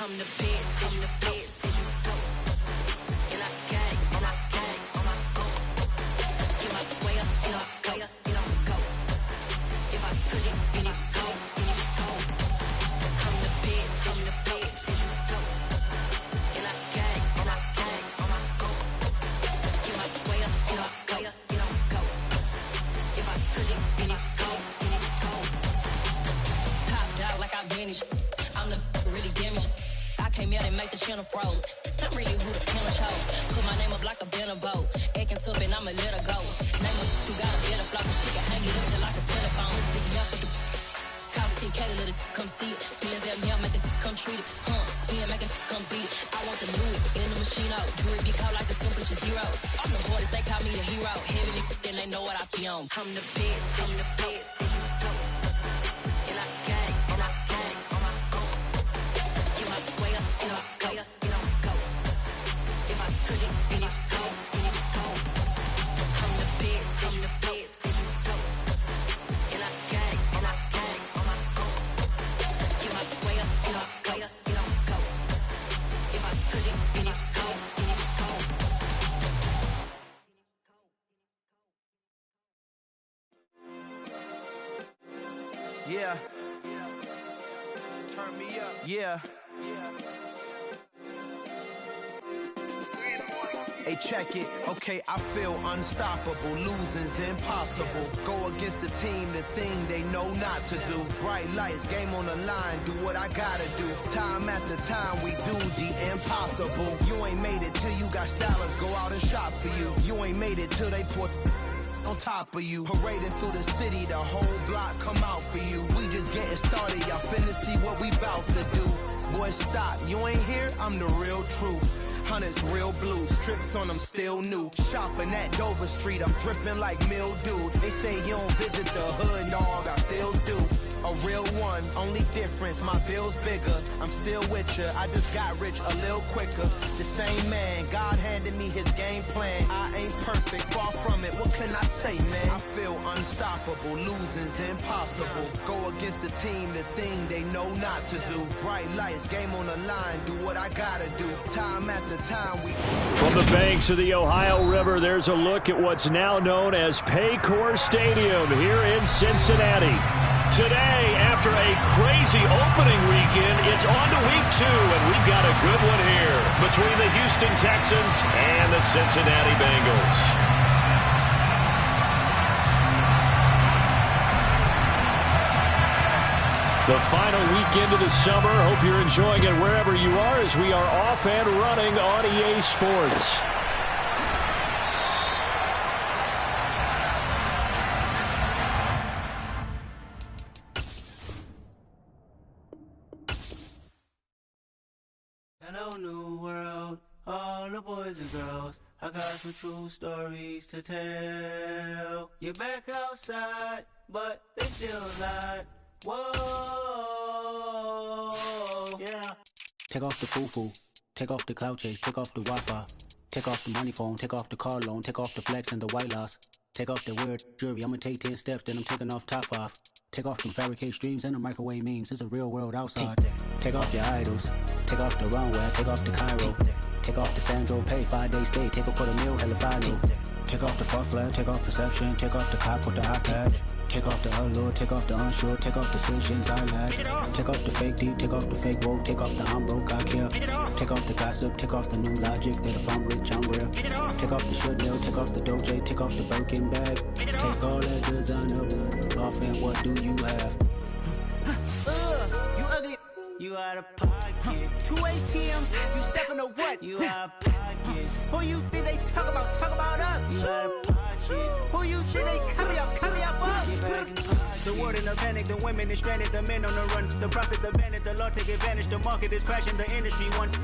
I'm the best, I'm the best. And I gang, on my gang, on my go. Get my way up, and I go, and I go. If I touch it, then it's go, then it's go. I'm the best, I'm the best. And I gang, on my gang, on my go. Get my way up, and I go, and I go. If I touch it, then it's go, then it's go. Top dog like I vanished. I'm the really damaged. I came out and make the channel froze. I'm really who the panel chose. Put my name up like a banner boat. Acting tough and I'ma let her go. Name her who got a better flow. She can hang it up till like a telephone. Stick up with the cost 10K to let it come see it. Hands down here, make it come treat it. Spin, make it come beat it. I want the new in the machine out. Jewelry be caught like the temperature zero. I'm the hardest, they call me the hero. Heavenly, then they know what I be on. I'm the best, I'm the best. And I gang, on my gang, on my go. Get my way up, and I go, and I go. If I touch it, then it's go, then it's go. I'm the best, I'm the best. And I gang, on my gang, on my go. Get my way up, and I go, and I go. If I touch it, then it's go, then it's go. Yeah. Turn me up. Yeah. Hey, check it. Okay, I feel unstoppable. Losing's impossible. Go against the team, the thing they know not to do. Bright lights, game on the line. Do what I gotta do. Time after time, we do the impossible. You ain't made it till you got stylers. Go out and shop for you. You ain't made it till they put on top of you. Parading through the city, the whole block come out for you. We just getting started, y'all finna see what we bout to do. Boy, stop, you ain't here, I'm the real truth. Hunters, real blues, strips on them still new. Shopping at Dover Street, I'm dripping like mildew. They say you don't visit the hood, dog, I still do. A real one, only difference, my bill's bigger. I'm still with ya, I just got rich a little quicker. The same man, God handed me his game plan. I ain't perfect, far from it, what can I say, man? I feel unstoppable, losing's impossible. Go against the team, the thing they know not to do. Bright lights, game on the line, do what I gotta do. Time after time, we... From the banks of the Ohio River, there's a look at what's now known as Paycor Stadium here in Cincinnati. Today, after a crazy opening weekend, it's on to week 2, and we've got a good one here between the Houston Texans and the Cincinnati Bengals. The final weekend of the summer. Hope you're enjoying it wherever you are as we are off and running on EA Sports. Hello, new world, all the boys and girls. I got some true stories to tell. You're back outside, but they still lied. Whoa, yeah. Take off the foo-foo, take off the cloud chase, take off the Wi-Fi, take off the money phone, take off the car loan, take off the flex and the white loss, take off the weird jewelry. I'ma take 10 steps, then I'm taking off top off. Take off them fabricated streams and the microwave memes. It's a real world outside. Take off your idols, take off the runway, take off the Cairo, take off the Sandro Pay, 5-day stay, take a $250,000, hella final. Take off the far flag, take off perception, take off the cop with the iPad. Take off the allure, take off the unsure, take off decisions I lack. Take off the fake deep, take off the fake woke, take off the I'm broke, I care. Take off the gossip, take off the new logic that if I'm rich, I'm real. Take off the should know, take off the Doge, take off the Birkin bag. Take all that designer off and what do you have? You ugly. You out of pocket. 2 ATMs, you stepping to what? You out of pocket. Who you think they talk about? Talk about us. You out of pocket. Who you think they copy up for us? The world in a panic, the women is stranded, the men on the run. The profits abandoned, the law take advantage. The market is crashing, the industry wants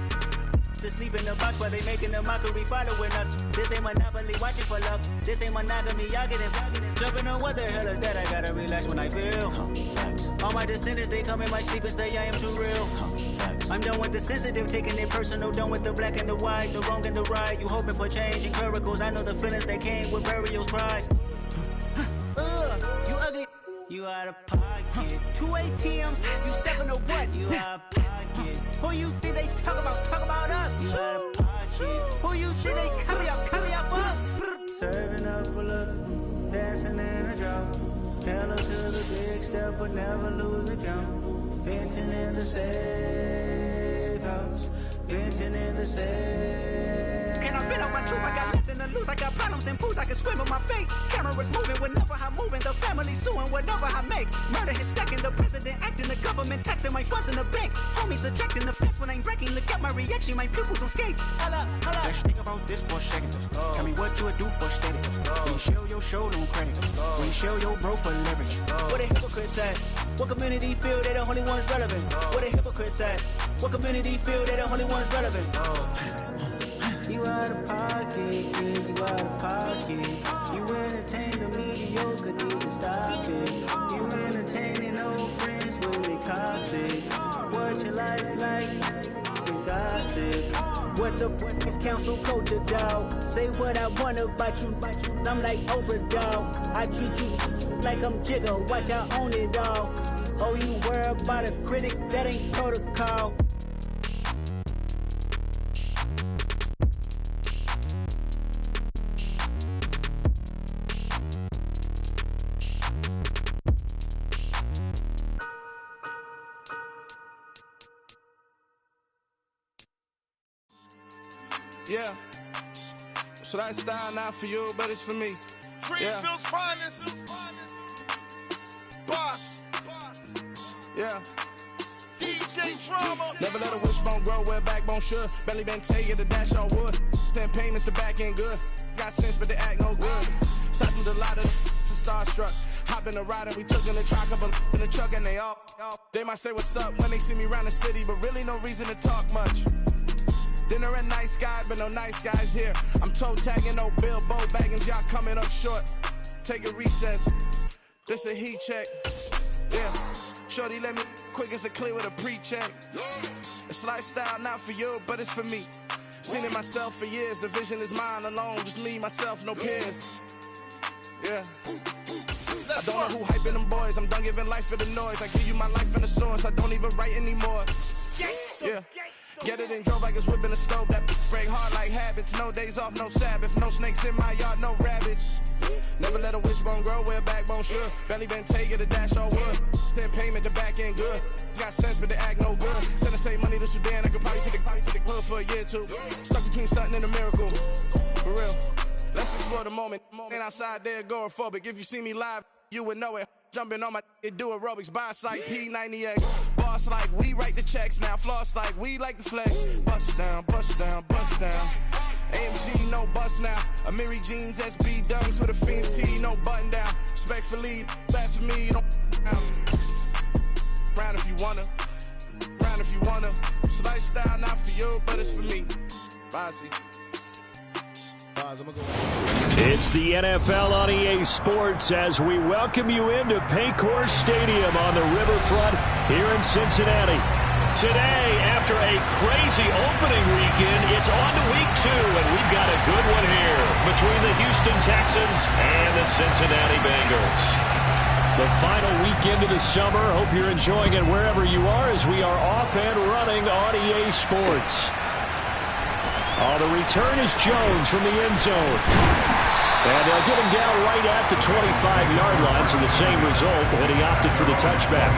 to sleep in the box while they making a mockery following us. This ain't monopoly, watching for love. This ain't monogamy, y'all getting jumping on what the hell is that? I gotta relax when I feel. All my descendants, they come in my sleep and say I am too real. I'm done with the sensitive, taking it personal. Done with the black and the white, the wrong and the right. You hoping for change and miracles. I know the feelings that came with burial cries. You ugly. You out of pocket. 2 ATMs, you stepping to what? You out of pocket. Who you think would never lose account. Venting in the safe house. Venting in the safe. Can I vent out my truth? I got nothing to lose. I got problems and booze. I can swim with my fate. Cameras moving whenever I'm moving. The family suing whatever I make. Murder is stacking. The president acting. The government taxing my funds in the bank. Homies ejecting the fence when I'm breaking. Look at my reaction. My pupils on skates. Holla, holla. Let's think about this for a second. Tell me what you would do for steady. When you show your show, no credit. When you show your bro for leverage. What a hypocrite said. What community feel they the only ones relevant? What a hypocrite said. What community feel they the only ones relevant? You out of pocket, yeah, you out of pocket. You entertain the mediocre, need to stop it. You entertaining old friends when they toxic. What your life like? You gossip. What the is council culture, dog? Say what I want about you. I'm like Oprah, dog. I treat you like I'm Jigga. Watch I own it, dog. Oh, you worry about a critic? That ain't protocol. Yeah. So that style not for you, but it's for me. Greenfield's finest. Boss. Yeah. DJ Drama. Never let a wishbone grow where a backbone should. Belly been taking the dash on wood. 10 payments, the back end good. Got sense, but they act no good. Shot through the lot of starstruck. Hop in the ride and we took in the truck up in the truck and they all. They might say what's up when they see me around the city, but really no reason to talk much. Dinner a nice guy, but no nice guys here. I'm toe tagging, no Bilbo bagging, y'all coming up short. Take a recess. This a heat check. Yeah. Shorty let me quick as a clear with a pre-check. It's lifestyle not for you, but it's for me. Seen it myself for years. The vision is mine alone. Just me, myself, no peers. Yeah. I don't know who hyping them boys. I'm done giving life for the noise. I give you my life in the source. I don't even write anymore. Yeah. Get it and drove like it's whipping the stove. That break hard like habits. No days off, no Sabbath. No snakes in my yard, no rabbits. Never let a wishbone grow where a backbone should. Belly been taking the dash all wood. 10 payment, the back end good. Got sense, but they act no good. Send the same money to Sudan. I could probably take the hood for a year or two. Stuck between stunting and a miracle. For real. Let's explore the moment. Ain't outside there agoraphobic. If you see me live, you would know it. Jumping on my do aerobics, buy site P90X. Boss like we write the checks now. Floss like we like the flex. Bust down, bust down, bust down. AMG, no bust now. Amiri jeans, SB dunks with a Fiends T, no button down. Respectfully, best for me, don't round if you wanna. Round if you wanna. So lifestyle not for you, but it's for me. Bozzy. It's the NFL on EA Sports as we welcome you into Paycor Stadium on the riverfront here in Cincinnati. Today, after a crazy opening weekend, it's on to week 2, and we've got a good one here between the Houston Texans and the Cincinnati Bengals. The final weekend of the summer. Hope you're enjoying it wherever you are as we are off and running on EA Sports. Oh, the return is Jones from the end zone. And they'll get him down right at the 25-yard line, so the same result, and he opted for the touchback.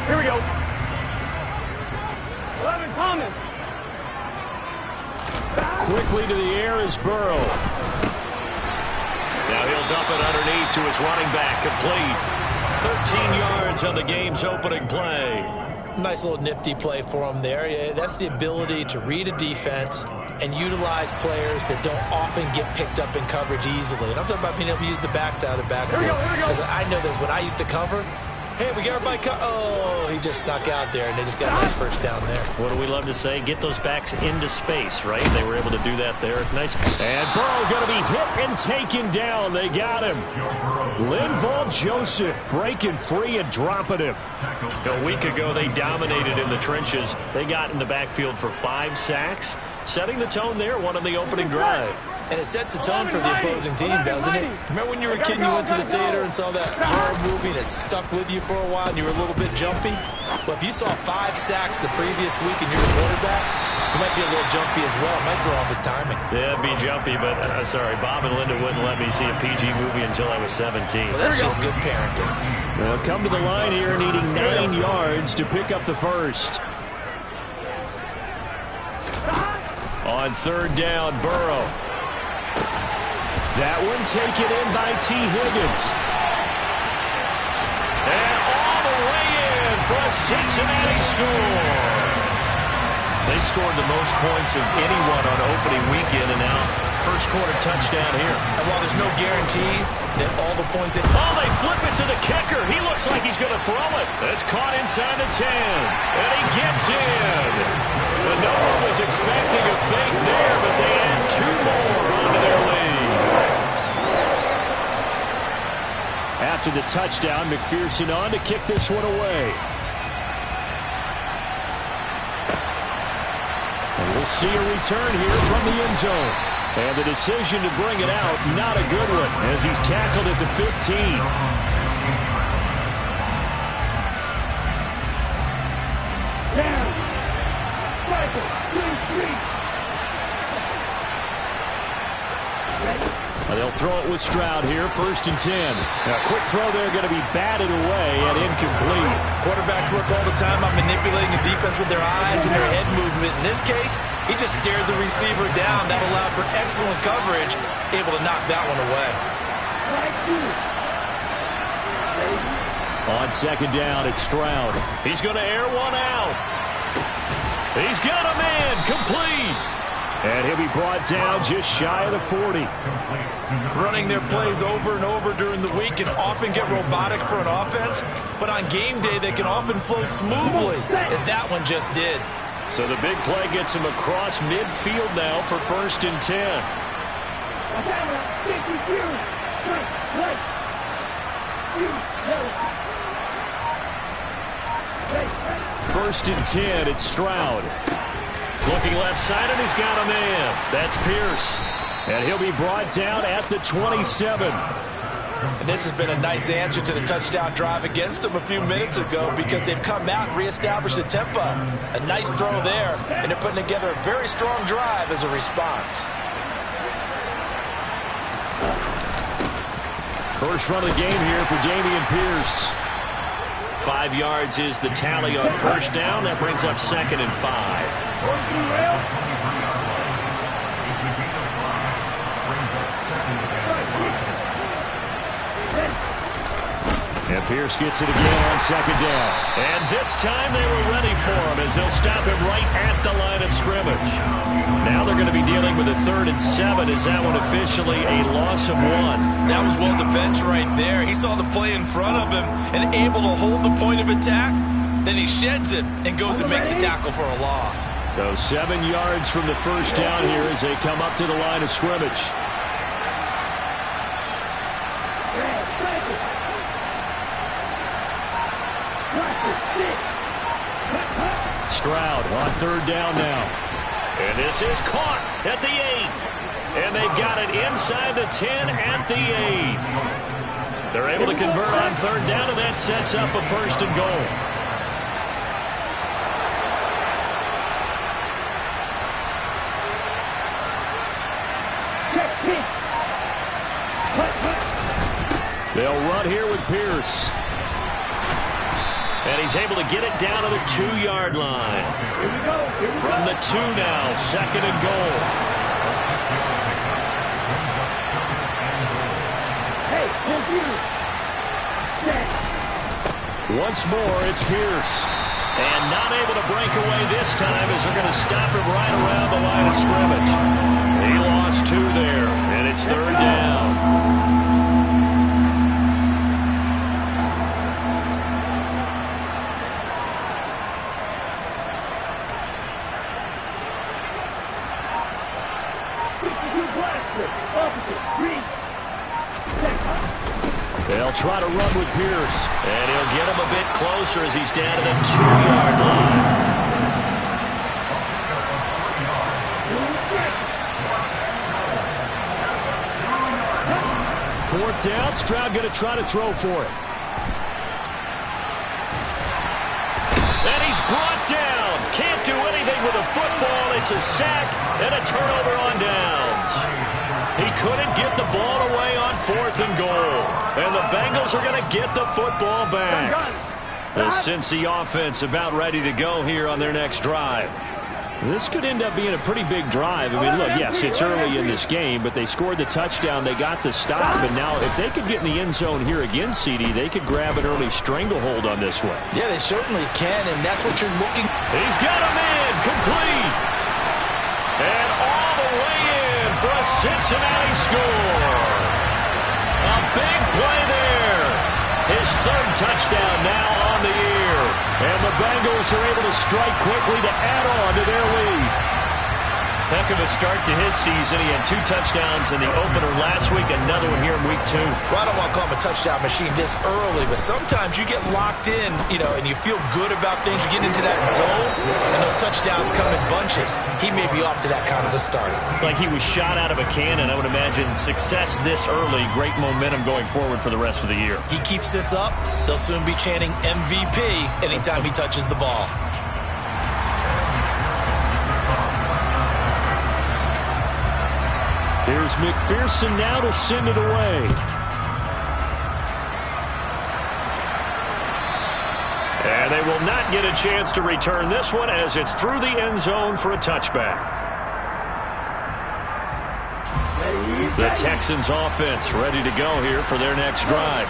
Here we go. 11 Thomas. Quickly to the air is Burrow. Now he'll dump it underneath to his running back, complete. 13 yards on the game's opening play. Nice little nifty play for him there. Yeah, that's the ability to read a defense and utilize players that don't often get picked up in coverage easily. And I'm talking about being able to use the backs out of the backfield. Because I know that when I used to cover, hey, we got everybody oh, he just snuck out there, and they just got a nice first down there. What do we love to say? Get those backs into space, right? They were able to do that there. Nice. And Burrow going to be hit and taken down. They got him. Linval Joseph breaking free and dropping him. A week ago, they dominated in the trenches. They got in the backfield for 5 sacks, setting the tone there, one on the opening drive. And it sets the tone for the opposing team, doesn't it? Remember when you were a kid and you went to the theater and saw that horror movie and it stuck with you for a while and you were a little bit jumpy? Well, if you saw 5 sacks the previous week and you're a quarterback, He might be a little jumpy as well. Might throw off his timing. Yeah, it'd be jumpy, but sorry, Bob and Linda wouldn't let me see a PG movie until I was 17. Well, that's just good parenting. They'll come to the line here needing 9 yards to pick up the first. On third down, Burrow. That one taken in by T. Higgins. And all the way in for a Cincinnati score. They scored the most points of anyone on opening weekend, and now first quarter touchdown here. And while there's no guarantee that all the points... they flip it to the kicker. He looks like he's going to throw it. That's caught inside the 10, and he gets in. And no one was expecting a fake there, but they add 2 more onto their lead. After the touchdown, McPherson on to kick this one away. And we'll see a return here from the end zone. And the decision to bring it out, not a good one, as he's tackled at the 15. They'll throw it with Stroud here, 1st and 10. Now, quick throw there, going to be batted away and incomplete. Quarterbacks work all the time on manipulating the defense with their eyes and their head movement. In this case, he just stared the receiver down. That allowed for excellent coverage, able to knock that one away. On second down, it's Stroud. He's going to air one out. He's got him in, complete. And he'll be brought down just shy of the 40. Running their plays over and over during the week can often get robotic for an offense, but on game day they can often flow smoothly, as that one just did. So the big play gets him across midfield now for 1st and 10. 1st and 10, it's Stroud. Looking left side, and he's got a man. That's Pierce. And he'll be brought down at the 27. And this has been a nice answer to the touchdown drive against them a few minutes ago, because they've come out and reestablished the tempo. A nice throw there, and they're putting together a very strong drive as a response. First run of the game here for Dameon Pierce. 5 yards is the tally on first down. That brings up 2nd and 5. And Pierce gets it again on second down. And this time they were ready for him, as they'll stop him right at the line of scrimmage. Now they're going to be dealing with a 3rd and 7. Is that one officially a loss of 1? That was well defense right there. He saw the play in front of him and able to hold the point of attack. Then he sheds it and goes and makes a tackle for a loss. So 7 yards from the first down here as they come up to the line of scrimmage. Stroud on 3rd down now. And this is caught at the 8. And they've got it inside the 10 at the 8. They're able to convert on 3rd down, and that sets up a 1st and goal. They'll run here with Pierce. And he's able to get it down to the 2-yard line. From the 2 now, 2nd and goal. Once more, it's Pierce. And not able to break away this time, as they're going to stop him right around the line of scrimmage. He lost 2 there, and it's 3rd down. They'll try to run with Pierce, and he'll get him a bit closer as he's down to the 2-yard line. 4th down, Stroud going to try to throw for it. And he's brought down can't do anything with the football. It's a sack and a turnover on downs. He couldn't get the ball away on 4th and goal. And the Bengals are going to get the football back. The Cincy offense about ready to go here on their next drive. This could end up being a pretty big drive. I mean, look, yes, it's early in this game, but they scored the touchdown. They got the stop. And now if they could get in the end zone here again, CD, they could grab an early stranglehold on this one. Yeah, they certainly can, and that's what you're looking. He's got him in, complete. And all the way in for a Cincinnati score. A big play there. His 3rd touchdown now on the year. And the Bengals are able to strike quickly to add on to their lead. Heck of a start to his season. He had 2 touchdowns in the opener last week, another one here in week 2. Well, I don't want to call him a touchdown machine this early, but sometimes you get locked in, and you feel good about things. You get into that zone, and those touchdowns come in bunches. He may be off to that kind of a start. It's like he was shot out of a cannon. I would imagine success this early, great momentum going forward for the rest of the year. He keeps this up, they'll soon be chanting MVP anytime he touches the ball. Here's McPherson now to send it away. And they will not get a chance to return this one as it's through the end zone for a touchback. The Texans offense ready to go here for their next drive.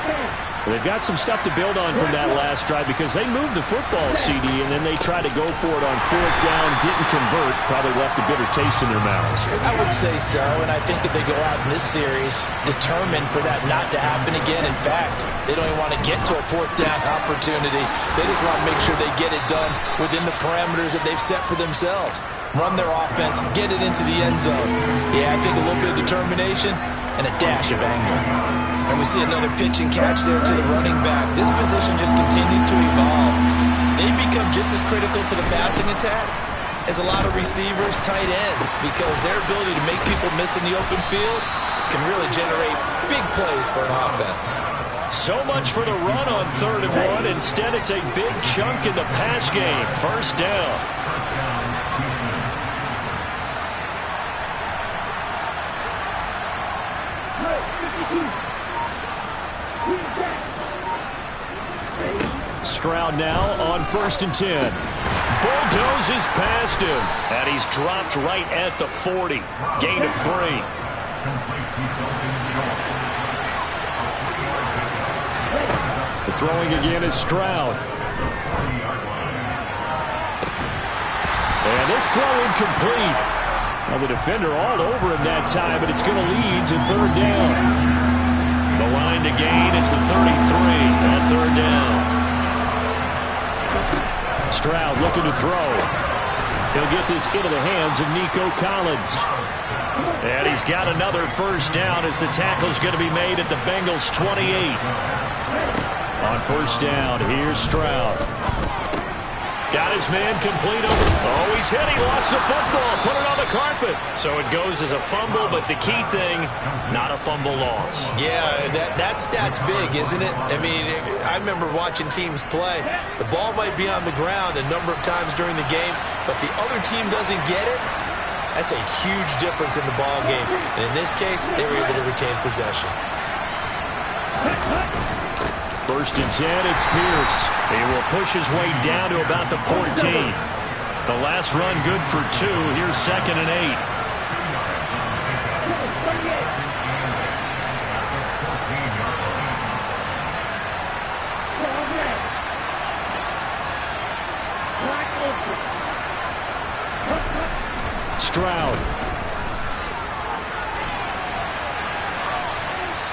They've got some stuff to build on from that last drive because they moved the football, CD, and then they tried to go for it on 4th down, didn't convert, probably left a bitter taste in their mouths. I would say so, and I think that they go out in this series determined for that not to happen again. In fact, they don't even want to get to a 4th down opportunity. They just want to make sure they get it done within the parameters that they've set for themselves. Run their offense, get it into the end zone. Yeah, I think a little bit of determination and a dash of anger. And we see another pitch and catch there to the running back. This position just continues to evolve. They become just as critical to the passing attack as a lot of receivers, tight ends, because their ability to make people miss in the open field can really generate big plays for an offense. So much for the run on 3rd and 1. Instead, it's a big chunk in the pass game. 1st down. Stroud now on 1st and 10. Bulldozes past him, and he's dropped right at the 40. Gain of 3. The throwing again is Stroud. And this throw incomplete. Well, the defender all over him that time, but it's going to lead to 3rd down. The line to gain is the 33 at 3rd down. Stroud looking to throw. He'll get this into the hands of Nico Collins. And he's got another 1st down as the tackle's going to be made at the Bengals 28. On 1st down, here's Stroud. Got his man complete over. Oh, he's hit. He lost the football. Put it on the carpet. So it goes as a fumble, but the key thing, not a fumble loss. Yeah, that stat's big, isn't it? I mean, I remember watching teams play. The ball might be on the ground a number of times during the game, but the other team doesn't get it. That's a huge difference in the ball game. And in this case, they were able to retain possession. 1st and 10, it's Pierce. He will push his way down to about the 14. The last run good for 2. Here's 2nd and 8. Stroud.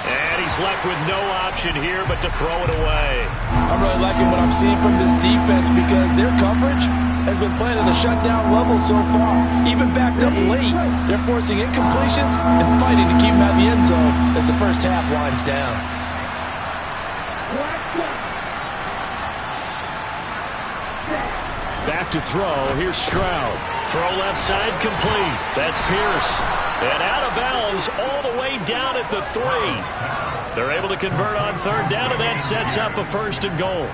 And he's left with no option here but to throw it away. I'm really liking what I'm seeing from this defense because their coverage has been playing at a shutdown level so far. Even backed up late, they're forcing incompletions and fighting to keep them out of the end zone as the first half winds down. Back to throw. Here's Stroud. Throw left side complete. That's Pierce. And out of bounds all the way down at the 3. They're able to convert on 3rd down, and that sets up a 1st and goal.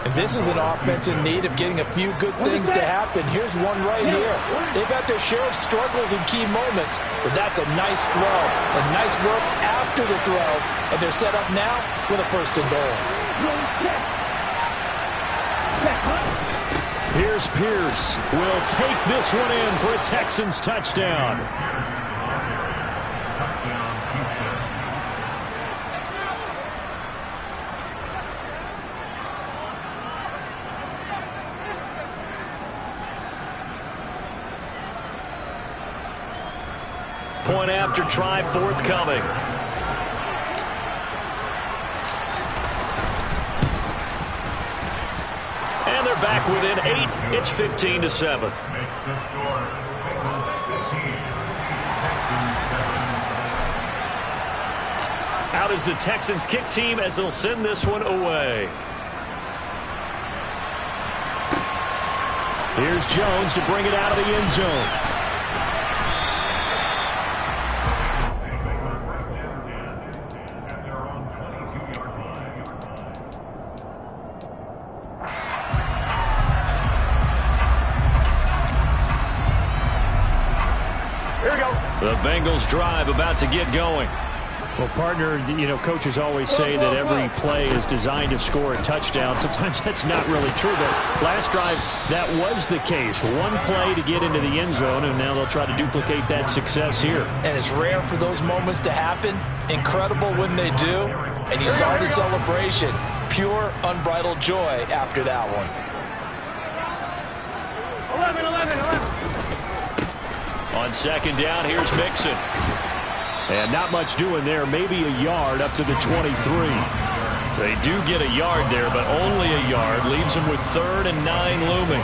And this is an offense in need of getting a few good things to happen. Here's one right here. They've had their share of struggles in key moments, but that's a nice throw and nice work after the throw. And they're set up now with a 1st and goal. Here's Pierce. Will take this one in for a Texans touchdown. Point after try forthcoming. And they're back within 8. It's 15-7. Out is the Texans kick team as they'll send this one away. Here's Jones to bring it out of the end zone. The Bengals drive about to get going. Well, partner, you know, coaches always say that every play is designed to score a touchdown. Sometimes that's not really true, but last drive, that was the case. One play to get into the end zone, and now they'll try to duplicate that success here. And it's rare for those moments to happen. Incredible when they do. And you saw the celebration. Pure, unbridled joy after that one. 11. On 2nd down, here's Mixon. And not much doing there. Maybe a yard up to the 23. They do get a yard there, but only a yard. Leaves them with 3rd and 9 looming.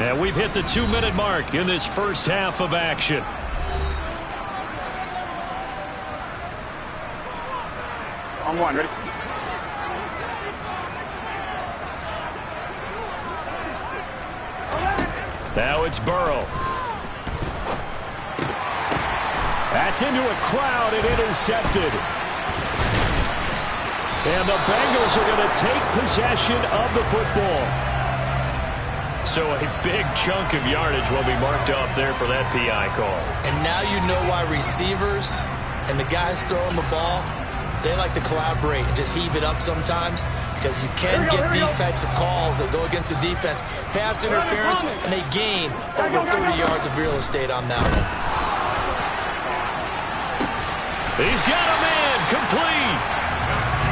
And we've hit the 2-minute mark in this first half of action. On 1, ready? Now it's Burrow. That's into a crowd and intercepted. And the Bengals are going to take possession of the football. So a big chunk of yardage will be marked off there for that PI call. And now you know why receivers and the guys throwing the ball, they like to collaborate and just heave it up sometimes, because you can get these types of calls that go against the defense. Pass interference, and they gain over 30 yards of real estate on that one. He's got a man complete.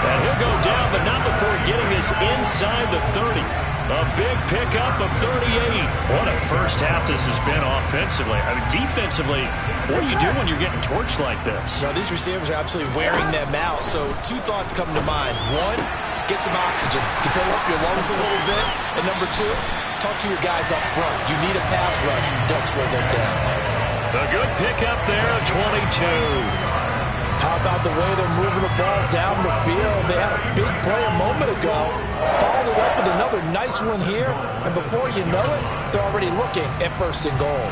And he'll go down, but not before getting this inside the 30. A big pickup of 38. What a first half this has been offensively. I mean, defensively, what do you do when you're getting torched like this? Now, these receivers are absolutely wearing them out. So 2 thoughts come to mind. 1, get some oxygen. You fill up your lungs a little bit. And number 2, talk to your guys up front. You need a pass rush. Don't slow them down. A good pickup there of 22. How about the way they're moving the ball down the field? They had a big play a moment ago. Followed it up with another nice one here. And before you know it, they're already looking at 1st and goal.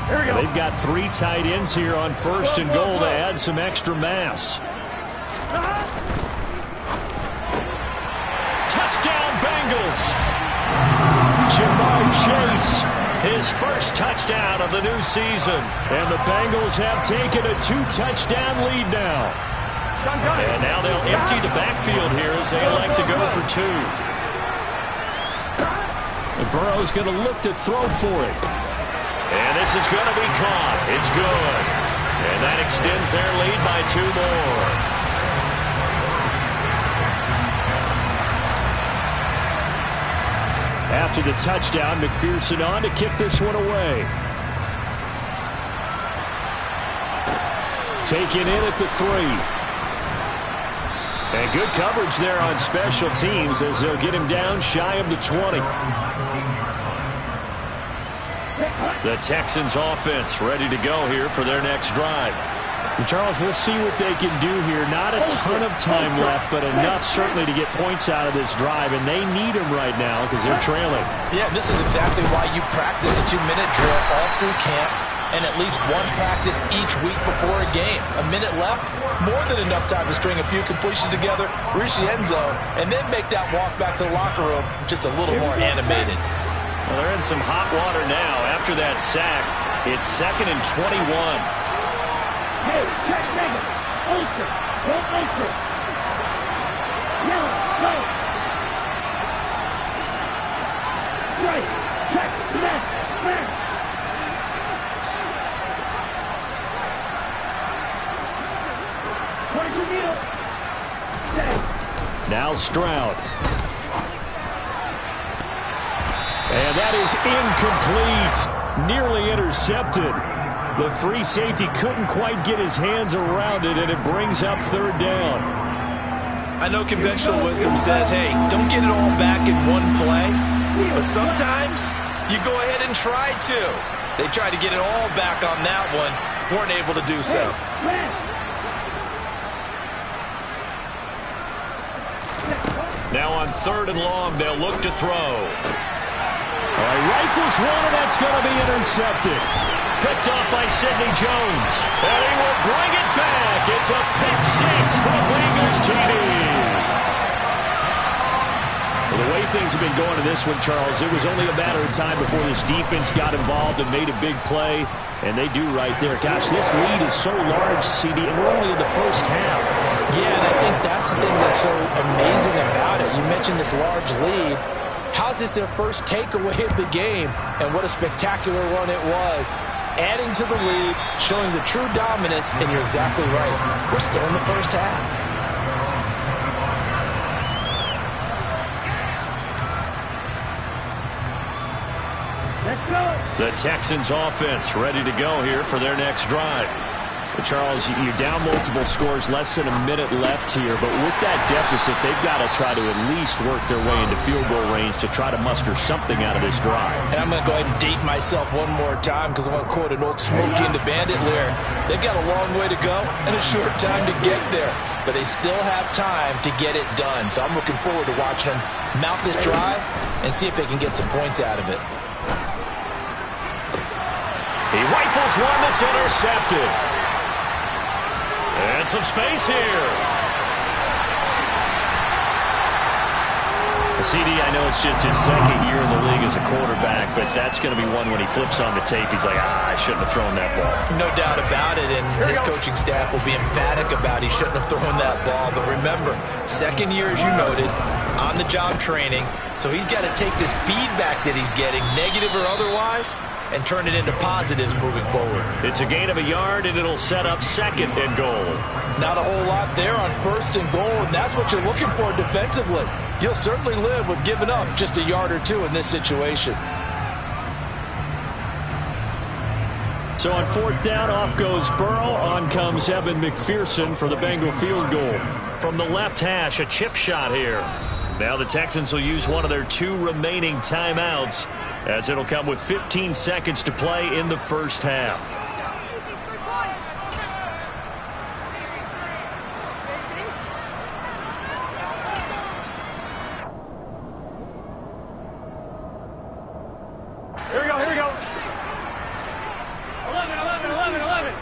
Here we go. They've got 3 tight ends here on 1st and goal to add some extra mass. Touchdown, Bengals! Jamar Chase. His first touchdown of the new season. And the Bengals have taken a 2-touchdown lead now. And now they'll empty the backfield here as they elect to go for 2. And Burrow's going to look to throw for it. And this is going to be caught. It's good. And that extends their lead by 2 more. After the touchdown, McPherson on to kick this one away. Taken in at the 3. And good coverage there on special teams as they'll get him down shy of the 20. The Texans offense ready to go here for their next drive. And Charles, we'll see what they can do here. Not a ton of time left, but enough certainly to get points out of this drive, and they need them right now because they're trailing. Yeah, this is exactly why you practice a 2-minute drill all through camp. and at least one practice each week before a game. A minute left, more than enough time to string a few completions together, reach the end zone, and then make that walk back to the locker room just a little more animated. Well, they're in some hot water now. After that sack, it's 2nd and 21. Hey, check, nigga. Ultra. Go ultra. Yellow, go. Right. Check, left, left. Now Stroud. And that is incomplete. Nearly intercepted. The free safety couldn't quite get his hands around it, and it brings up 3rd down. I know conventional wisdom says, hey, don't get it all back in one play. But sometimes you go ahead and try to. They tried to get it all back on that one. Weren't able to do so. Now on 3rd and long, they'll look to throw. Rifles one, and that's going to be intercepted. Picked off by Sidney Jones. And he will bring it back. It's a pick 6 for the Bengals TD. Well, the way things have been going in this one, Charles, it was only a matter of time before this defense got involved and made a big play. And they do right there. Gosh, this lead is so large, CD, and we're only in the first half. Yeah, and I think that's the thing that's so amazing about it. You mentioned this large lead. How's this their first takeaway of the game? And what a spectacular run it was. Adding to the lead, showing the true dominance, and you're exactly right. We're still in the first half. The Texans offense ready to go here for their next drive. But Charles, you're down multiple scores, less than a minute left here. But with that deficit, they've got to try to at least work their way into field goal range to try to muster something out of this drive. And I'm going to go ahead and date myself one more time because I want to quote an old Smokey and the Bandit lyric. They've got a long way to go and a short time to get there. But they still have time to get it done. So I'm looking forward to watching them mount this drive and see if they can get some points out of it. He rifles one that's intercepted. And some space here. CD, I know it's just his 2nd year in the league as a quarterback, but that's going to be one when he flips on the tape. He's like, I shouldn't have thrown that ball. No doubt about it, and his coaching staff will be emphatic about he shouldn't have thrown that ball. But remember, 2nd year, as you noted, on-the-job training, so he's got to take this feedback that he's getting, negative or otherwise, and turn it into positives moving forward. It's a gain of a yard, and it'll set up 2nd and goal. Not a whole lot there on 1st and goal, and that's what you're looking for defensively. You'll certainly live with giving up just a yard or two in this situation. So on 4th down, off goes Burrow. On comes Evan McPherson for the Bengal field goal. From the left hash, a chip shot here. Now the Texans will use one of their 2 remaining timeouts, as it'll come with 15 seconds to play in the first half. Here we go, here we go. 11, 11, 11, 11.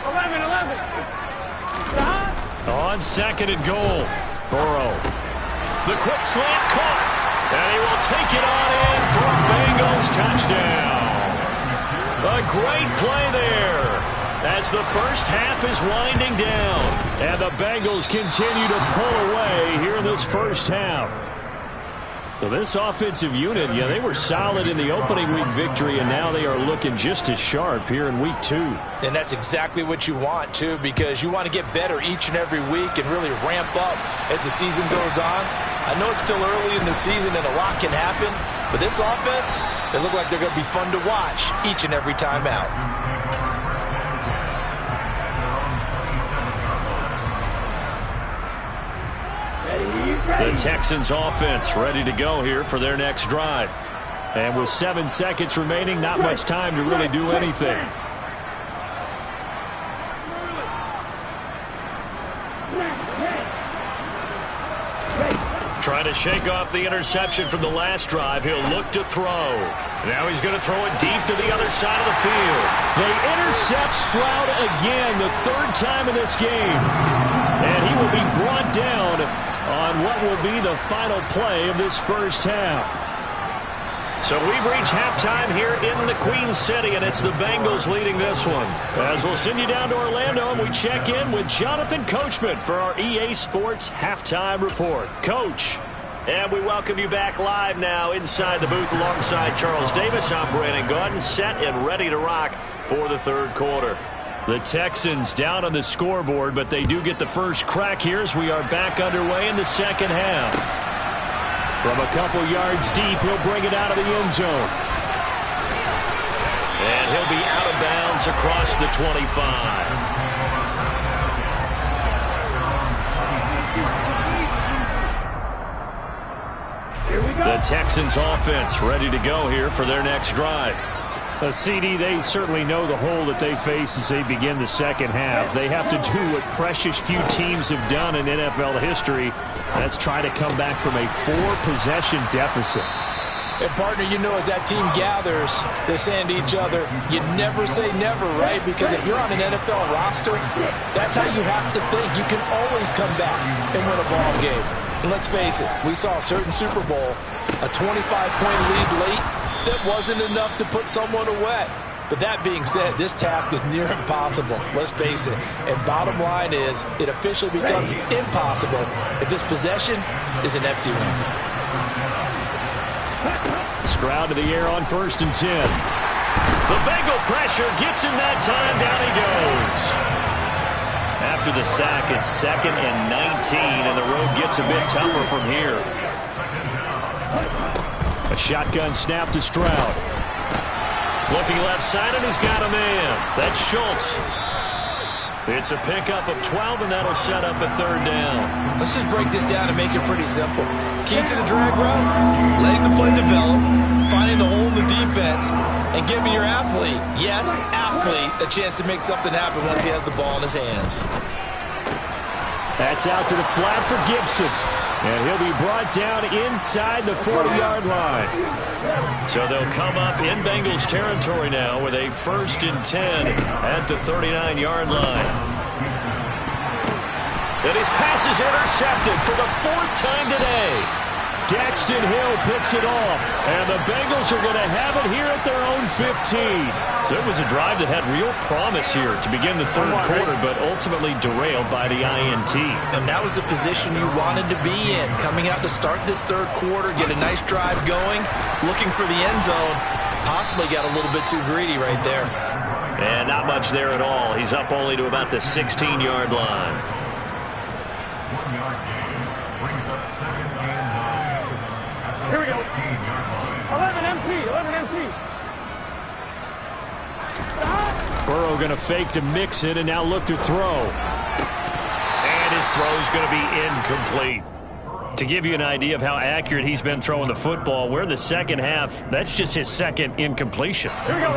11, 11. On 2nd and goal, Burrow. The quick slant caught. And he will take it on in for a Bengals touchdown. A great play there as the first half is winding down. And the Bengals continue to pull away here in this first half. So this offensive unit, yeah, they were solid in the opening week victory, and now they are looking just as sharp here in week 2. And that's exactly what you want, too, because you want to get better each and every week and really ramp up as the season goes on. I know it's still early in the season and a lot can happen, but this offense, they look like they're going to be fun to watch each and every time out. The Texans offense ready to go here for their next drive. And with 7 seconds remaining, not much time to really do anything. Trying Trying to shake off the interception from the last drive. He'll look to throw. Now he's going to throw it deep to the other side of the field. They intercept Stroud again, the third time in this game. And he will be brought down on what will be the final play of this first half. So we've reached halftime here in the Queen City, and it's the Bengals leading this one. As we'll send you down to Orlando, and we check in with Jonathan Coachman for our EA Sports Halftime Report. Coach, and we welcome you back live now inside the booth alongside Charles Davis. I'm Brandon Gaudin, set and ready to rock for the third quarter. The Texans down on the scoreboard, but they do get the first crack here as we are back underway in the second half. From a couple yards deep, he'll bring it out of the end zone. And he'll be out of bounds across the 25. The Texans offense ready to go here for their next drive. CD, they certainly know the hole that they face as they begin the second half. They have to do what precious few teams have done in NFL history. That's try to come back from a 4-possession deficit. And, partner, you know, as that team gathers, they're saying to each other, you never say never, right? Because if you're on an NFL roster, that's how you have to think. You can always come back and win a ball game. And let's face it, we saw a certain Super Bowl, a 25-point lead late, that wasn't enough to put someone away. But that being said, this task is near impossible. Let's face it. And bottom line is, it officially becomes impossible if this possession is an empty one. Stroud to the air on 1st and 10. The Bengal pressure gets him that time. Down he goes. After the sack, it's 2nd and 19, and the road gets a bit tougher from here. A shotgun snap to Stroud. Looking left side, and he's got a man. That's Schultz. It's a pickup of 12, and that'll set up a 3rd down. Let's just break this down and make it pretty simple. Key to the drag route, letting the play develop, finding the hole in the defense, and giving your athlete, yes, athlete, a chance to make something happen once he has the ball in his hands. That's out to the flat for Gibson. And he'll be brought down inside the 40-yard line. So they'll come up in Bengals territory now with a 1st and 10 at the 39-yard line. And his pass is intercepted for the 4th time today. Daxton Hill picks it off, and the Bengals are going to have it here at their own 15. So it was a drive that had real promise here to begin the third quarter, but ultimately derailed by the INT. And that was the position you wanted to be in, coming out to start this third quarter, get a nice drive going, looking for the end zone. Possibly got a little bit too greedy right there. And not much there at all. He's up only to about the 16-yard line. 1 yard gain brings up 2nd and 9. Here we go. 11 empty. Burrow going to fake to mix it and now look to throw. And his throw is going to be incomplete. To give you an idea of how accurate he's been throwing the football, we're in the second half. That's just his 2nd incompletion. Here we go.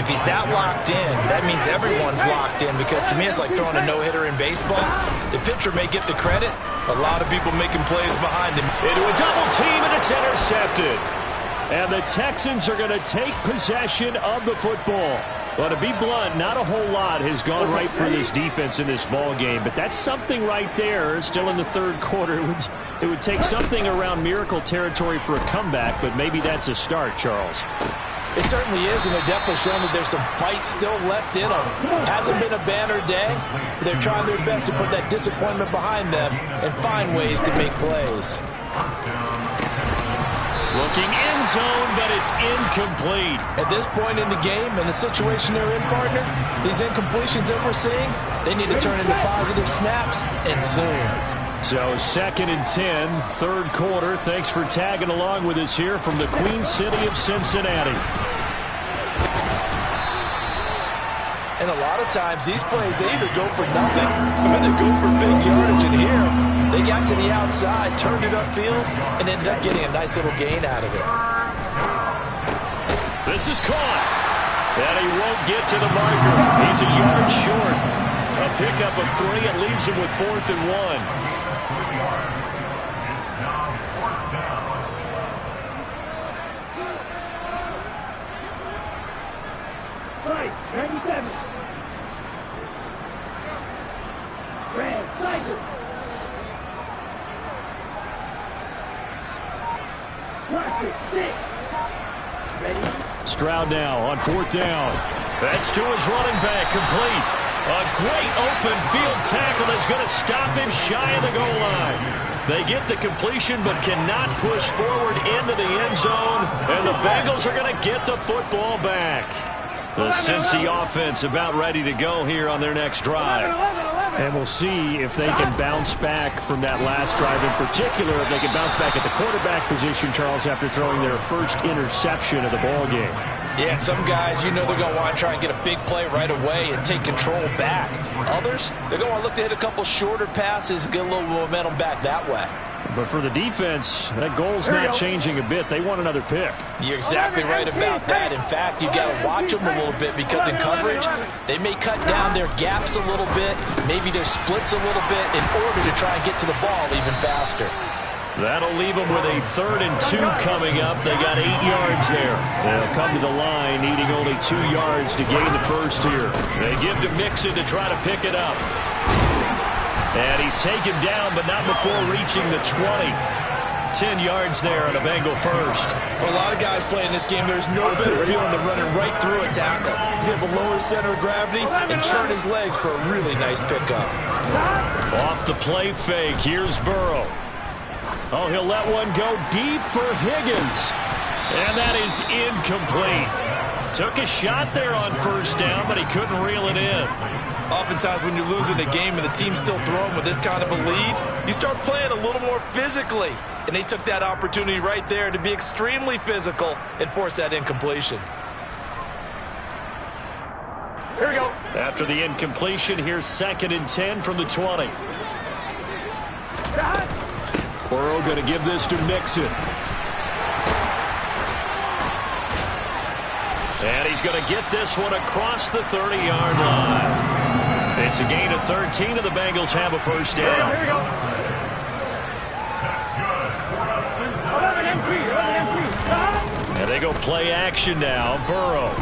If he's that locked in, that means everyone's locked in, because to me it's like throwing a no-hitter in baseball. The pitcher may get the credit, a lot of people making plays behind him. Into a double team, and it's intercepted. And the Texans are going to take possession of the football. Well, to be blunt, not a whole lot has gone right for this defense in this ball game, but that's something right there. Still in the third quarter, it would take something around miracle territory for a comeback, but maybe that's a start, Charles. It certainly is, and they're definitely showing that there's some fight still left in them. Hasn't been a banner day, but they're trying their best to put that disappointment behind them and find ways to make plays. Looking end zone, but it's incomplete. At this point in the game, and the situation they're in, partner, these incompletions that we're seeing, they need to turn into positive snaps, and soon. So 2nd and 10, third quarter. Thanks for tagging along with us here from the Queen City of Cincinnati. And a lot of times, these plays, they either go for nothing or they go for big yardage. And here, they got to the outside, turned it upfield, and ended up getting a nice little gain out of it. This is caught. And he won't get to the marker. He's a yard short. A pickup of 3. It leaves him with 4th and 1. 97. Red, cycle. Watch it, 6. Ready? Stroud now on 4th down. That's to his running back, complete. A great open field tackle that's going to stop him shy of the goal line. They get the completion but cannot push forward into the end zone, and the Bengals are going to get the football back. The Cincy offense about ready to go here on their next drive. And we'll see if they can bounce back from that last drive, in particular if they can bounce back at the quarterback position, Charles, after throwing their first interception of the ball game. Yeah, and some guys, you know they're going to want to try and get a big play right away and take control back. Others, they're going to want to look to hit a couple shorter passes, get a little momentum back that way. But for the defense, that goal's not changing a bit. They want another pick. You're exactly right about that. In fact, you got to watch them a little bit because in coverage, they may cut down their gaps a little bit, maybe their splits a little bit in order to try and get to the ball even faster. That'll leave them with a 3rd and 2 coming up. They got 8 yards there. They'll come to the line needing only 2 yards to gain the first here. They give to Mixon to try to pick it up. And he's taken down, but not before reaching the 20. 10 yards there on a Bengal first. For a lot of guys playing this game, there's no better feeling than running right through a tackle. He's able to lower his center of gravity and churn his legs for a really nice pickup. Off the play fake, here's Burrow. Oh, he'll let one go deep for Higgins. And that is incomplete. Took a shot there on 1st down, but he couldn't reel it in. Oftentimes when you're losing a game and the team's still throwing with this kind of a lead, you start playing a little more physically. And they took that opportunity right there to be extremely physical and force that incompletion. Here we go. After the incompletion, here's 2nd and 10 from the 20. Burrow going to give this to Mixon. And he's going to get this one across the 30-yard line. It's a gain of 13, and the Bengals have a 1st down. Here we go. That's good. 11 MP. And they go play action now. Burrow.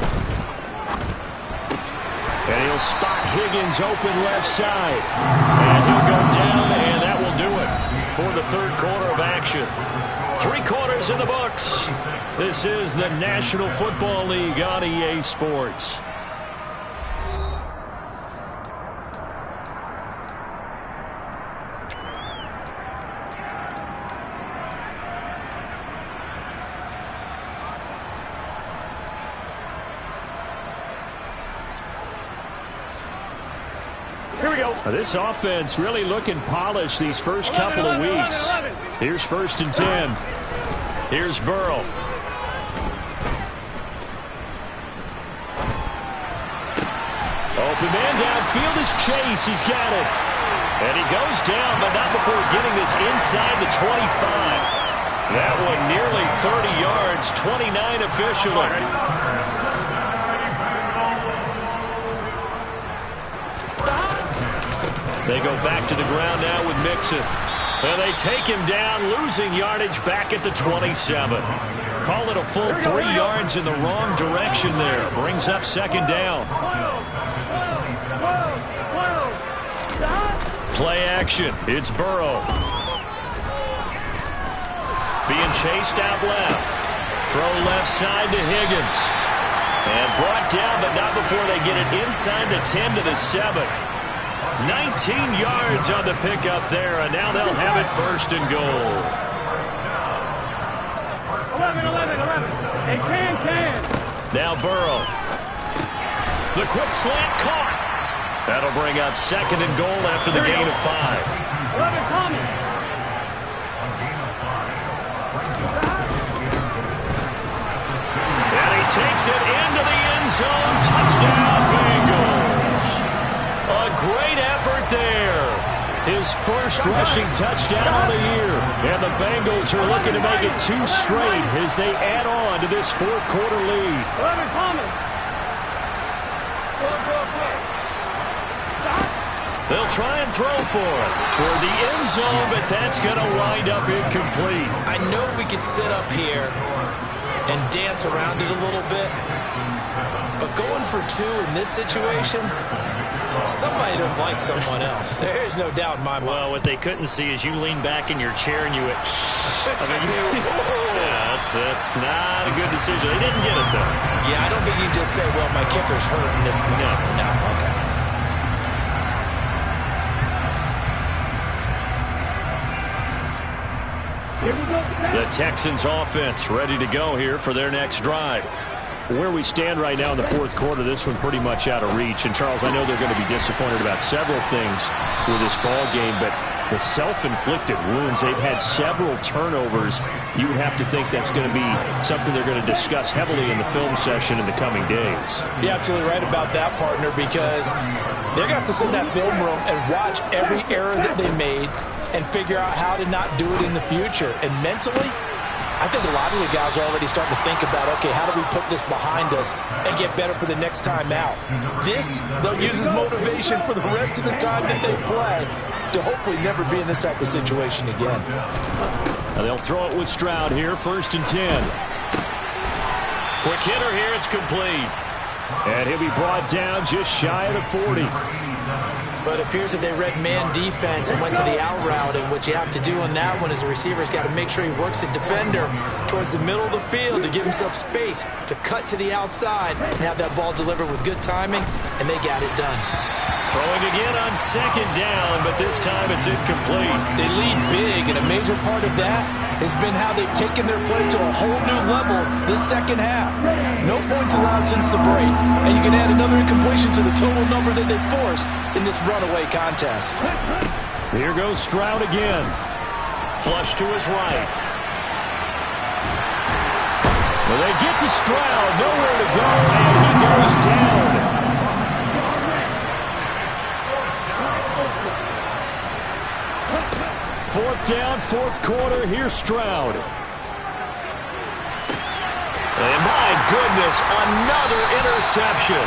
And he'll spot Higgins open left side. And he'll go down, and that will do it for the 3rd quarter of action. 3 quarters in the books. This is the National Football League on EA Sports. Here we go. This offense really looking polished these first couple of weeks. Here's 1st and 10. Here's Burrow. Open man downfield is Chase. He's got it. And he goes down, but not before getting this inside the 25. That one nearly 30 yards, 29 officially. They go back to the ground now with Mixon. And they take him down, losing yardage back at the 27. Call it a full 3 yards in the wrong direction there. Brings up 2nd down. Play action. It's Burrow. Being chased out left. Throw left side to Higgins. And brought down, but not before they get it inside the 10 to the 7. 19 yards on the pickup there, and now they'll have it 1st and goal. 11. And can. Now Burrow. The quick slant caught. That'll bring up 2nd and goal after the gain of 5. 11 coming. And he takes it into the end zone. Touchdown, Bengals. A great effort there. His first rushing touchdown of the year. And the Bengals are looking to make it 2 straight as they add on to this 4th quarter lead. 11 coming. They'll try and throw for it toward the end zone, but that's going to wind up incomplete. I know we could sit up here and dance around it a little bit. But going for 2 in this situation, somebody doesn't like someone else. There's no doubt in my mind. Well, what they couldn't see is you lean back in your chair and you went, yeah, that's not a good decision. They didn't get it, though. Yeah, I don't think you just say, well, my kicker's hurt in this play. No, okay. The Texans offense ready to go here for their next drive. Where we stand right now in the fourth quarter, this one pretty much out of reach. And, Charles, I know they're going to be disappointed about several things with this ball game, but the self-inflicted wounds, they've had several turnovers. You would have to think that's going to be something they're going to discuss heavily in the film session in the coming days. You're absolutely right about that, partner, because they're going to have to sit in that film room and watch every error that they made and figure out how to not do it in the future. And mentally, I think a lot of the guys are already starting to think about, okay, how do we put this behind us and get better for the next time out? This, they'll use as motivation for the rest of the time that they play to hopefully never be in this type of situation again. Now they'll throw it with Stroud here, 1st and 10. Quick hitter here, it's complete. And he'll be brought down just shy of the 40. But it appears that they read man defense and went to the out route, and what you have to do on that one is the receiver's got to make sure he works the defender towards the middle of the field to give himself space to cut to the outside and have that ball delivered with good timing, and they got it done. Throwing again on 2nd down, but this time it's incomplete. They lead big, and a major part of that has been how they've taken their play to a whole new level this second half. No points allowed since the break, and you can add another incompletion to the total number that they forced in this runaway contest. Here goes Stroud again. Flush to his right. Well, they get to Stroud, nowhere to go, and he goes down. Fourth down, fourth quarter. Here's Stroud. And my goodness, another interception.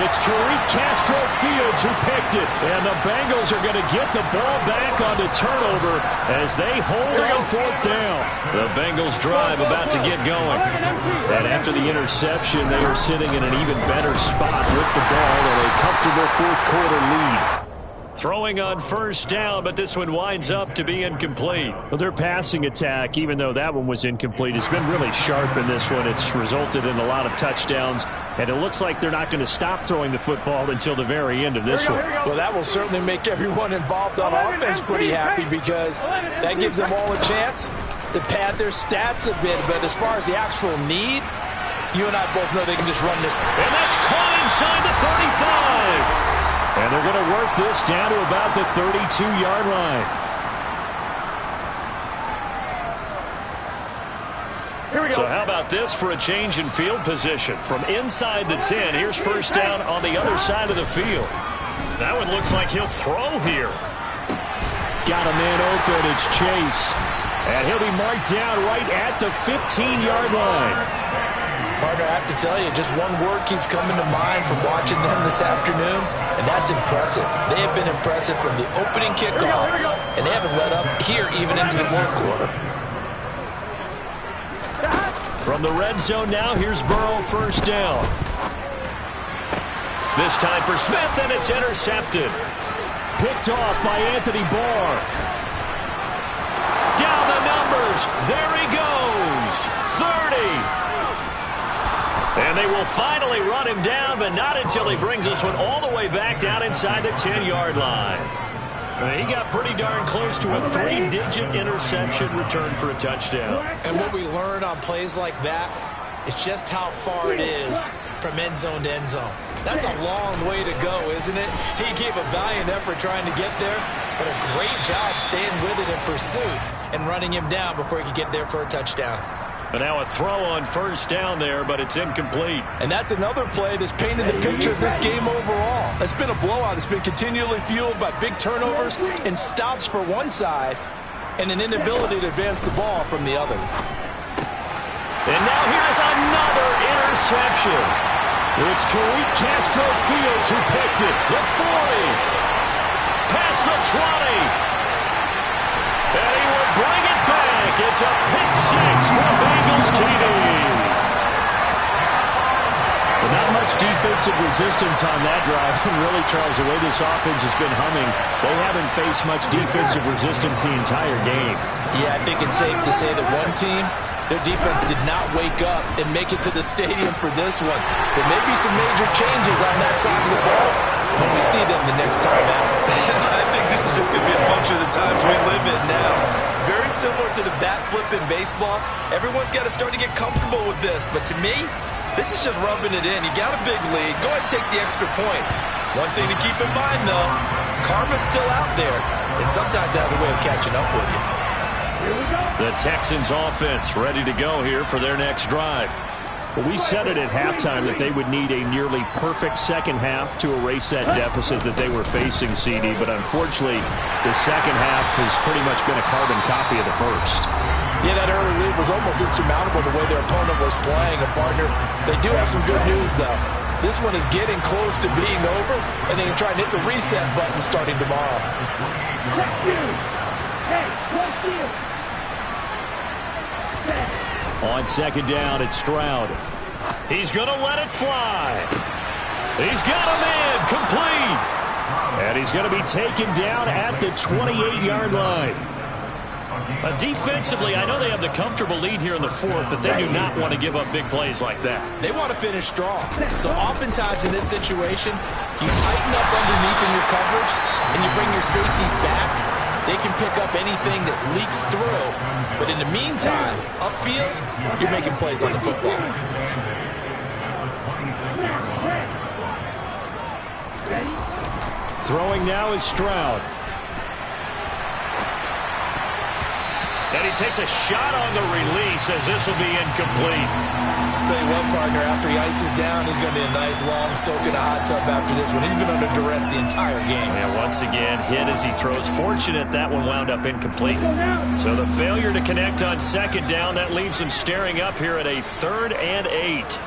It's Tariq Castro-Fields who picked it. And the Bengals are going to get the ball back on the turnover as they hold on 4th down. The Bengals drive about to get going. And after the interception, they are sitting in an even better spot with the ball and a comfortable fourth quarter lead. Throwing on 1st down, but this one winds up to be incomplete. Well, their passing attack, even though that one was incomplete, has been really sharp in this one. It's resulted in a lot of touchdowns, and it looks like they're not going to stop throwing the football until the very end of this one. Well, that will certainly make everyone involved on offense pretty happy, because that gives them all a chance to pad their stats a bit. But as far as the actual need, you and I both know they can just run this. And that's caught inside the 35. And they're going to work this down to about the 32-yard line. So how about this for a change in field position? From inside the 10, here's 1st down on the other side of the field. That one looks like he'll throw here. Got a man open, it's Chase. And he'll be marked down right at the 15-yard line. Partner, I have to tell you, just one word keeps coming to mind from watching them this afternoon, and that's impressive. They have been impressive from the opening kickoff, and they haven't let up here even into the fourth quarter. From the red zone now, here's Burrow, 1st down. This time for Smith, and it's intercepted. Picked off by Anthony Barr. Down the numbers. There he goes. 30. And they will finally run him down, but not until he brings this one all the way back down inside the 10-yard line. He got pretty darn close to a 3-digit interception return for a touchdown. And what we learn on plays like that is just how far it is from end zone to end zone. That's a long way to go, isn't it? He gave a valiant effort trying to get there, but a great job staying with it in pursuit and running him down before he could get there for a touchdown. But now a throw on 1st down there, but it's incomplete. And that's another play that's painted the picture of this game overall. It's been a blowout. It's been continually fueled by big turnovers and stops for one side and an inability to advance the ball from the other. And now here's another interception. It's Tariq Castro-Fields who picked it. The 40. Past the 20. And he will bring it back. It's a pick six for Bengals TD. But not much defensive resistance on that drive. And really, Charles, the way this offense has been humming, they haven't faced much defensive resistance the entire game. Yeah, I think it's safe to say that one team, their defense did not wake up and make it to the stadium for this one. There may be some major changes on that side of the ball when we see them the next time out. I think this is just going to be a function of the times we live in now. Very similar to the bat flip in baseball. Everyone's got to start to get comfortable with this. But to me, this is just rubbing it in. You got a big lead. Go ahead and take the extra point. One thing to keep in mind, though, karma's still out there. And sometimes it has a way of catching up with you. The Texans offense ready to go here for their next drive. Well, we said it at halftime that they would need a nearly perfect second half to erase that deficit that they were facing, CD. But unfortunately, the second half has pretty much been a carbon copy of the first. Yeah, that early lead was almost insurmountable the way their opponent was playing. A partner, they do have some good news, though. This one is getting close to being over, and they can try and hit the reset button starting tomorrow. On second down, it's Stroud. He's going to let it fly. He's got him in, complete. And he's going to be taken down at the 28-yard line. Defensively, I know they have the comfortable lead here in the fourth, but they do not want to give up big plays like that. They want to finish strong. So oftentimes in this situation, you tighten up underneath in your coverage, and you bring your safeties back. They can pick up anything that leaks through. But in the meantime, upfield, you're making plays on the football. Throwing now is Stroud. And he takes a shot on the release as this will be incomplete. I'll tell you what, partner, after he ices down, he's going to be a nice long soak in a hot tub after this one. He's been under duress the entire game. And once again, hit as he throws. Fortunate that one wound up incomplete. So the failure to connect on second down, that leaves him staring up here at a 3rd and 8.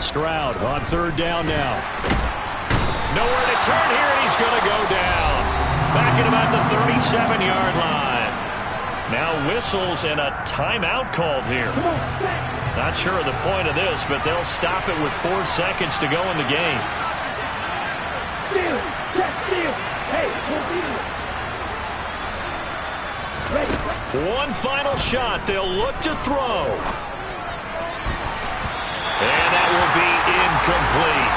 Stroud on 3rd down now. Nowhere to turn here, and he's going to go down. Back at about the 37-yard line. Now whistles and a timeout called here. Not sure of the point of this, but they'll stop it with 4 seconds to go in the game. One final shot. They'll look to throw. And that will be incomplete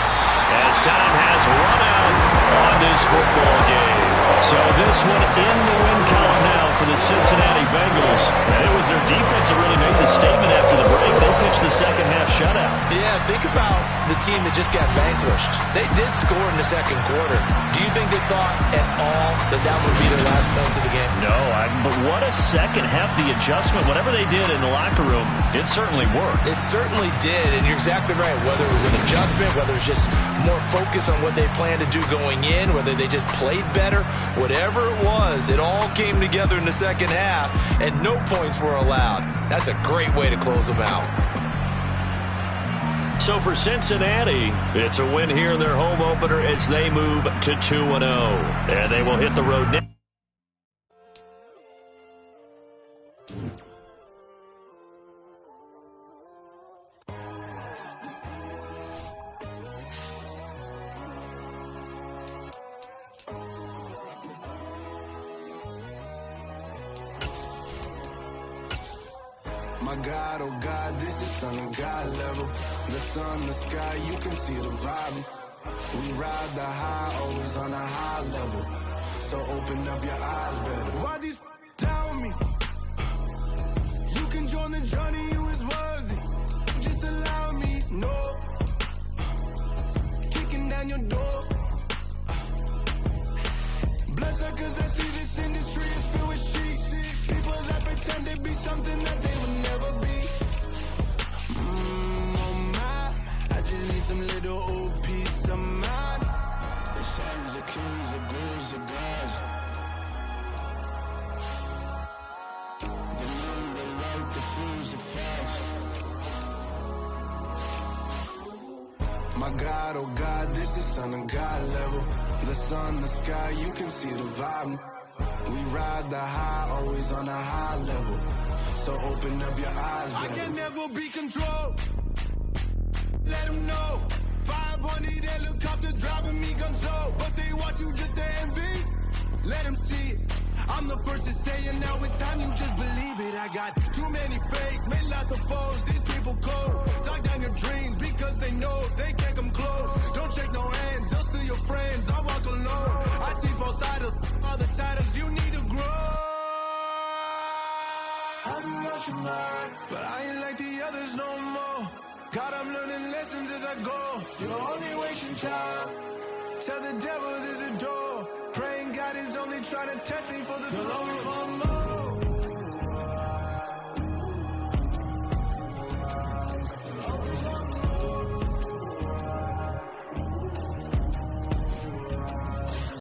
as time has run out on this football game. So this one in the win column now for the Cincinnati Bengals. And it was their defense that really made the statement after the break. They pitched the second half shutout. Yeah, think about the team that just got vanquished. They did score in the second quarter. Do you think they thought at all that that would be their last points of the game? No, but what a second half. The adjustment, whatever they did in the locker room, it certainly worked. It certainly did, and you're exactly right. Whether it was an adjustment, whether it was just more focus on what they planned to do going in, whether they just played better, whatever it was, it all came together in the second half, and no points were allowed. That's a great way to close them out. So for Cincinnati, it's a win here in their home opener as they move to 2-0. And they will hit the road next. My God, oh God, this is Son of God level. The sun, the sky, you can see the vibe. We ride the high, always on a high level. So open up your eyes better. Why these tell me? You can join the journey, you is worthy. Just allow me, no. Kicking down your door. Bloodsuckers, I see this industry is filled with sheep. People that pretend to be something that they will never be. Oh my, I just need some little old peace of mind. The sons of kings, the bulls, the gods. The name, the light, the fools, the facts. My God, oh God, this is son of God level. The sun, the sky, you can see the vibe. We ride the high, always on a high level. So open up your eyes, baby. I can never be controlled. Let them know. 500 helicopters driving me gonzo. But they want you just to envy. Let them see it. I'm the first to say it, now it's time you just believe it. I got too many fakes, made lots of foes. These people cold. Talk down your dreams because they know they can't come close. Don't shake no hands, they'll steal your friends. I walk alone. I see false idols, all the titles you need to grow. I've been watching mine, but I ain't like the others no more. God, I'm learning lessons as I go. You're only wasting time. Tell the devil there's a door. Praying God is only trying to test me for the glory